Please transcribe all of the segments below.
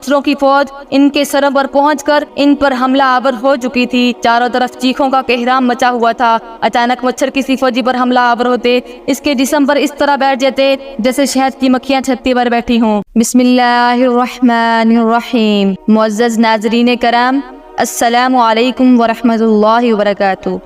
मच्छरों की फौज इनके सरों पर पहुंचकर इन पर हमला आवर हो चुकी थी। चारों तरफ चीखों का कहराम मचा हुआ था। अचानक मच्छर किसी फौजी पर हमला आवर होते, इसके जिस्म पर इस तरह बैठ जाते जैसे शहद की मक्खियां छत्ती पर बैठी हों। बिस्मिल्लाहिर्रहमानिर्रहीम। मुअज़्ज़ज़ नाज़रीन करम, अस्सलामु अलैकुम वरहमतुल्लाहि वबरकातुहू।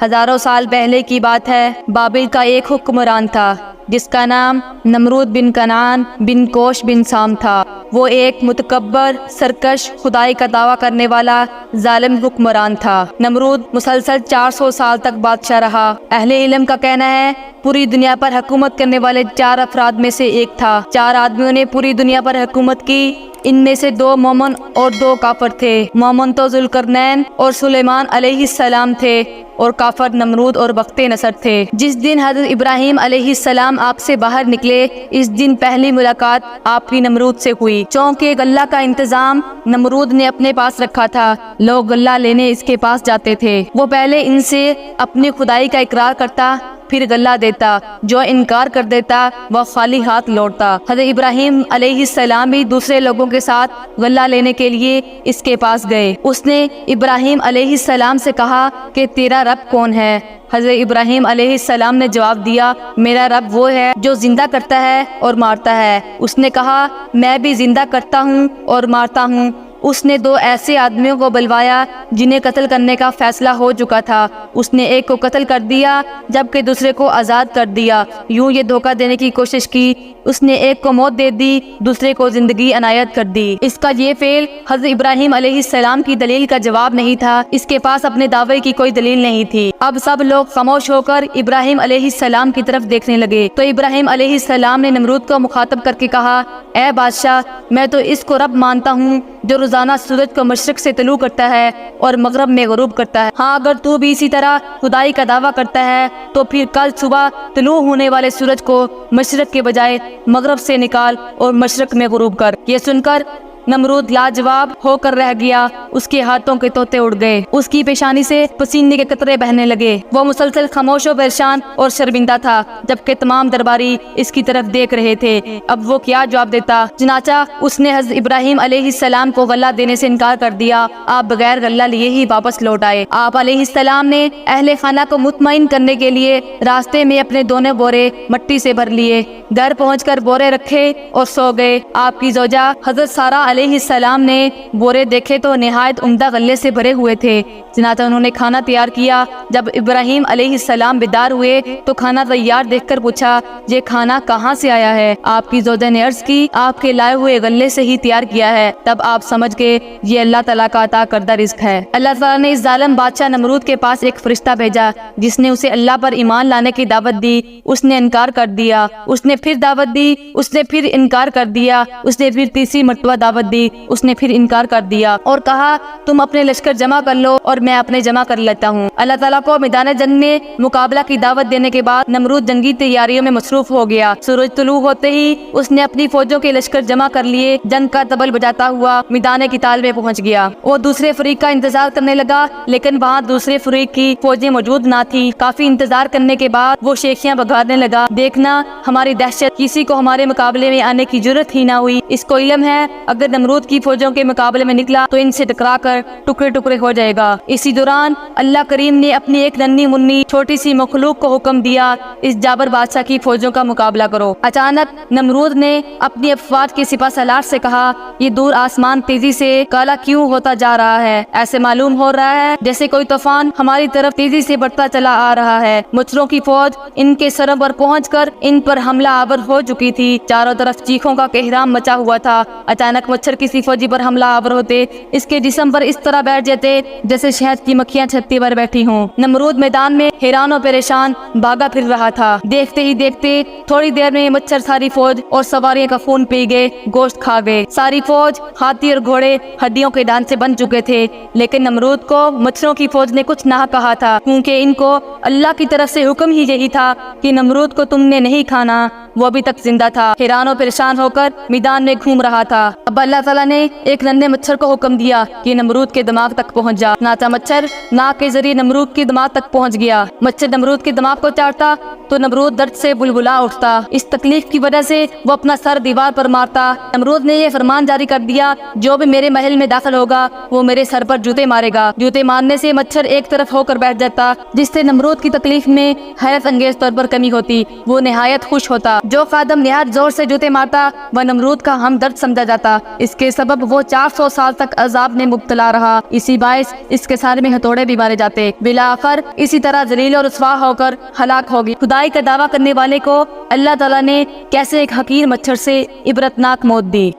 हजारों साल पहले की बात है। बाबिल का एक हुक्मरान था जिसका नाम नमरूद बिन कनान बिन कोश बिन साम था। वो एक मुतकब्बर, सरकश, खुदाई का दावा करने वाला जालिम हुक्मरान था। नमरूद मुसलसल 400 साल तक बादशाह रहा। अहले इल्म का कहना है पूरी दुनिया पर हुकूमत करने वाले 4 अफराद में से एक था। 4 आदमियों ने पूरी दुनिया पर हुकूमत की। इनमें से 2 मोमन और 2 काफर थे। मोमन तो जुल्करनैन और सुलेमान अलैहिस्सलाम थे और काफर नमरूद और बख्ते नसर थे। जिस दिन हज़रत इब्राहीम अलैहिस्सलाम आग से बाहर निकले, इस दिन पहली मुलाकात आपकी नमरूद से हुई। चौंके गल्ला का इंतजाम नमरूद ने अपने पास रखा था। लोग गल्ला लेने इसके पास जाते थे। वो पहले इनसे अपनी खुदाई का इकरार करता, फिर गल्ला देता। जो इनकार कर देता वह खाली हाथ लौटता। हज़रत इब्राहीम अलैहिस्सलाम भी दूसरे लोगों के साथ गल्ला लेने के लिए इसके पास गए। उसने इब्राहीम अलैहिस्सलाम से कहा कि तेरा रब कौन है? हज़रत इब्राहीम अलैहिस्सलाम ने जवाब दिया, मेरा रब वो है जो जिंदा करता है और मारता है। उसने कहा, मैं भी जिंदा करता हूँ और मारता हूँ। उसने 2 ऐसे आदमियों को बुलवाया जिन्हें कत्ल करने का फैसला हो चुका था। उसने एक को कत्ल कर दिया जबकि दूसरे को आज़ाद कर दिया। यूं ये धोखा देने की कोशिश की। उसने एक को मौत दे दी, दूसरे को जिंदगी अनायत कर दी। इसका ये फेल हज़रत इब्राहीम अलैहिस्सलाम की दलील का जवाब नहीं था। इसके पास अपने दावे की कोई दलील नहीं थी। अब सब लोग खामोश होकर इब्राहीम अलैहिस्सलाम की तरफ देखने लगे। तो इब्राहीम अलैहिस्सलाम ने नमरूद को मुखातब करके कहा, ए बादशाह, मैं तो इसको रब मानता हूँ जो रोजाना सूरज को मशरक से तलू करता है और मगरब में गुरूब करता है। हाँ, अगर तू भी इसी तरह खुदाई का दावा करता है तो फिर कल सुबह तलू होने वाले सूरज को मशरक के बजाय मगरब से निकाल और मशरक में गुरूब कर। ये सुनकर नमरूद लाजवाब होकर रह गया। उसके हाथों के तोते उड़ गए। उसकी पेशानी से पसीने के कतरे बहने लगे। वो मुसलसल खामोश और परेशान और शर्मिंदा था, जबकि तमाम दरबारी इसकी तरफ देख रहे थे। अब वो क्या जवाब देता? चनाचा उसने हज़रत इब्राहीम अलैहिस्सलाम को गल्ला देने से इनकार कर दिया। आप बगैर गल्ला लिए ही वापस लौट आए। आप अलैहिस्सलाम ने अहले खाना को मुतमईन करने के लिए रास्ते में अपने दोनों बोरे मट्टी से भर लिए। घर पहुंचकर बोरे रखे और सो गए। आपकी जोजा हज़रत सारा अलैहिस्सलाम ने बोरे देखे तो निहायत उम्दा गल्ले से भरे हुए थे। चनाचा उन्होंने खाना तैयार किया। जब इब्राहीम अलैहिस्सलाम बेदार हुए तो खाना तैयार देखकर पूछा, ये खाना कहाँ से आया है? आपकी जोजा ने अर्ज की, आपके लाए हुए गल्ले से ही तैयार किया है। तब आप समझ गए ये अल्लाह ताला का अता करदा रिज़्क है। अल्लाह ताला ने इस जालिम बादशाह नमरूद के पास एक फरिश्ता भेजा जिसने उसे अल्लाह पर ईमान लाने की दावत दी। उसने इनकार कर दिया। उसने फिर दावत दी। उसने फिर इनकार कर दिया। उसने फिर तीसरी मर्तबा दावत दी। उसने फिर इनकार कर दिया और कहा, तुम अपने लश्कर जमा कर लो और मैं अपने जमा कर लेता हूँ। अल्लाह ताला को मैदान जंग में मुकाबला की दावत देने के बाद नमरूद जंगी तैयारियों में मसरूफ हो गया। सूरज तुलू होते ही उसने अपनी फौजों के लश्कर जमा कर लिए। जंग का तबल बजाता हुआ मैदान किताल में पहुँच गया। वो दूसरे फरीक का इंतजार करने लगा, लेकिन वहाँ दूसरे फरीक की फौजें मौजूद ना थी। काफी इंतजार करने के बाद वो शेखियाँ बगाड़ने लगा, देखना हमारी दहशत, किसी को हमारे मुकाबले में आने की जरूरत ही ना हुई। इसको इल्म है अगर नमरूद की फौजों के मुकाबले में निकला तो इनसे टकराकर टुकड़े टुकड़े हो जाएगा। इसी दौरान अल्लाह करीम ने अपनी एक नन्ही मुन्नी छोटी सी मखलूक को हुक्म दिया, इस जाबर बादशाह की फौजों का मुकाबला करो। अचानक नमरूद ने अपनी अफवाज के सिपा सलार से कहा, ये दूर आसमान तेजी से काला क्यों होता जा रहा है? ऐसे मालूम हो रहा है जैसे कोई तूफान हमारी तरफ तेजी से बढ़ता चला आ रहा है। मच्छरों की फौज इनके सरों पर पहुंचकर इन पर हमला आवर हो चुकी थी। चारों तरफ चीखों का कहराम मचा हुआ था। अचानक मच्छर किसी फौजी पर हमला आवर होते, इसके जिस्म पर इस तरह बैठ जाते जैसे शहद की मक्खियां छत्ती पर बैठी हों। नमरूद मैदान में हैरान और परेशान भागा फिर रहा था। देखते ही देखते थोड़ी देर में मच्छर सारी फौज और सवारियों का खून पी गए, गोश्त खा गए। सारी फौज, हाथी और घोड़े हड्डियों के ढांचे बन चुके थे। लेकिन नमरूद को मच्छरों की फौज ने कुछ ना कहा था, क्योंकि इनको अल्लाह की तरफ से हुक्म ही यही था कि नमरूद को तुमने नहीं खाना। वो अभी तक जिंदा था, हैरान और परेशान होकर मैदान में घूम रहा था। अब अल्लाह ताला ने एक नन्हे मच्छर को हुक्म दिया कि नमरूद के दिमाग तक पहुंच जा। नाचा मच्छर नाक के जरिए नमरूद के दिमाग तक पहुंच गया। मच्छर नमरूद के दिमाग को चाटता تو نمرود درد سے بلبلا اٹھتا۔ اس تکلیف کی وجہ سے وہ اپنا سر دیوار پر مارتا۔ نمرود نے یہ فرمان جاری کر دیا، جو بھی میرے محل میں داخل ہوگا وہ میرے سر پر جوتے مارے گا۔ جوتے مارنے سے مچھر ایک طرف ہو کر بیٹھ جاتا، جس سے نمرود کی تکلیف میں حیرت انگیز طور پر کمی ہوتی۔ وہ نہایت خوش ہوتا۔ جو خادم نہایت زور سے جوتے مارتا وہ نمرود کا ہمدرد سمجھا جاتا۔ اس کے سبب وہ 400 سال تک عذاب میں مبتلا رہا۔ اسی باعث اس کے سارے میں ہتھوڑے بھی مارے جاتے۔ بالآخر اسی طرح ذلیل اور رسوا ہو کر ہلاک ہوگی۔ خدائی کا دعویٰ کرنے والے کو اللہ تعالیٰ نے کیسے ایک حقیر مچھر سے عبرتناک موت دی۔